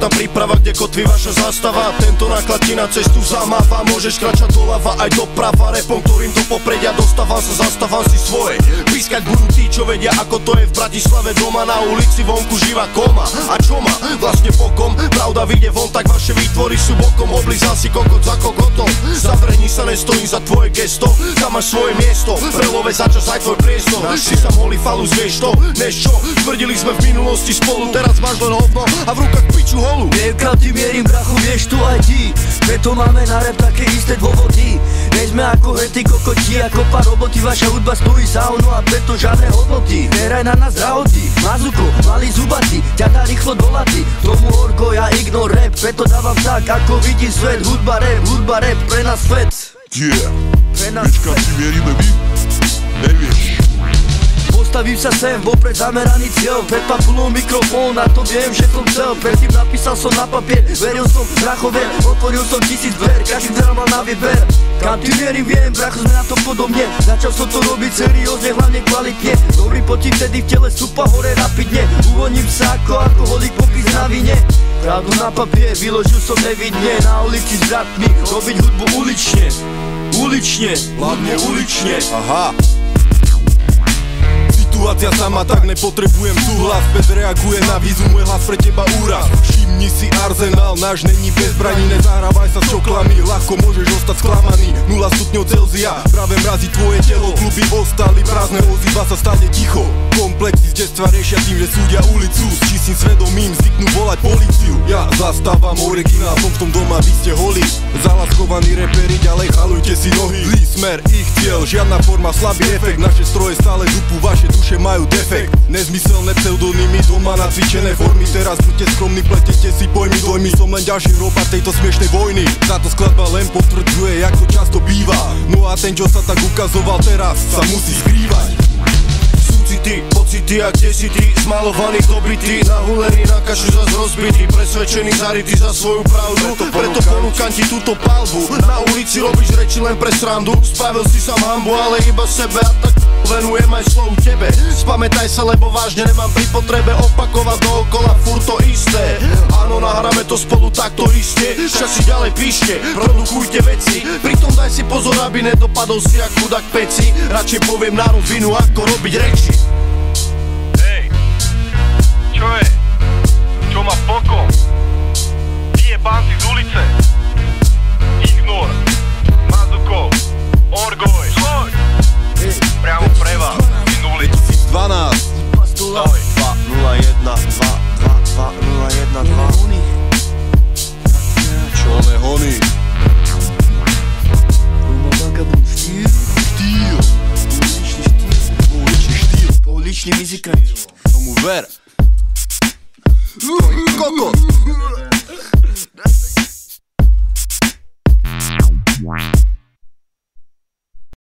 Perfektná príprava, kde kotví vaša zástava. Tento náklad ti na cestu zamáva. Môžeš kráčať doľava aj doprava. Repom, ktorým do popredia dostávam sa, zastávam si svoje. Pískať budú tí, čo vedia, ako to je v Bratislave doma. Na ulici vonku živá koma. A čo má? Vlastne bokom. Pravda vyjde von, tak vaše výtvory sú bokom. Oblízal si kokot za kokotom. Zavrení sa, nestojím za tvoje gesto. Tam máš svoje miesto. Prelove začas aj tvoj priestor. Si sa mohli falus, vieš to? Než čo? Tvrdili sme v minulosti spolu. Teraz máš len hovno a v rukách piču holu. Viem, kam ty mierim, brachu, vieš tu aj ty. Preto máme na rap také isté dôvody. Nejsme ako hety kokoti a kopa roboty. Vaša hudba stojí za ono a preto žiadne hodnoty. Neraj na nás drahoty, Mazuko, malý zubatý, ťa dá rýchlo do laty. Tomu orgo, ja ignor rap, preto dávam tak, ako vidí svet. Hudba rap, pre nás svet. Yeah, vieš kam si mierime my? Nevieš. Postavím sa sem, vopred zameraný cieľ. Pred papulou mikrofón, na to viem, že som chcel. Predtým napísal som na papier, veril som v brachové. Otvoril som 1000 dver, každý dver mal na výber. Kam ty mierim, viem, bracho, sme na to podobne. Začal som to robiť seriózne, hlavne kvalitne. Dobrý pocit vtedy v tele stúpa hore rapidne. Uvoním sa ako alkoholik popísť na vine. Pravdu na papier, vyložil som nevidne. Na ulici s bratmi, robiť hudbu ulične. Ulične, hlavne ulične. Aha. Situácia sama, tak nepotrebujem súhlas. Bez reaguje na výzvu, môj hlas pre teba úraz. Všimni si arzenál, náš není bez zbraní. Nezahrávaj sa s čoklami, ľahko môžeš ostať sklamaný. 0 stupňov Celzia, práve mrazí tvoje telo. Kluby ostali prázdne, ozýva sa stále ticho. Komplexy z detstva riešia tým, že súdia ulicu. S čistým svedomím zvyknú volať políciu. Ja zastávam originál, som v tom doma, vy ste holí. Zalaskovaní reperi, ďalej chalujte si nohy. Zlý smer, ich cieľ, žiadna forma, slabý efekt. Naše stroje stále dupu, vaše duše majú defekt. Nezmyselné pseudonymy, doma nacvičené formy. Teraz buďte skromní, pletete si pojmy, dojmy. Som len ďalší hroba tejto smiešnej vojny. Táto skladba len potvrdzuje, jak to často býva. No a ten, čo sa tak ukazoval teraz, sa musí skrývať. Súcity, pocity a kde si ty? Zmalovaný, dobitý, nahulený, na kašu zas rozbitý. Presvedčený, zarytý za svoju pravdu. Preto ponúkam ti túto palbu. Na ulici robíš reči len pre srandu. Spravil si sám hanbu, ale iba sebe. A tak venujem aj slovu tebe. Spamätaj sa, lebo vážne nemám pri potrebe opakovať dookola furt to isté. Áno, nahráme to spolu takto isté. Však si ďalej píšte, produkujte veci. Pritom daj si pozor, aby nedopadol si jak chudák peci. Radšej poviem na rovinu, ako robiť reči. Hej, čo je? Čo má bokom? Vyjebánci z ulice. Ignor, Mazukov, Orgoj. Priamo pre vás, minuli 12 Stoj 201 Čo ne honí? Štýl. Pouličný muzikanti. Tomu ver. Kokot.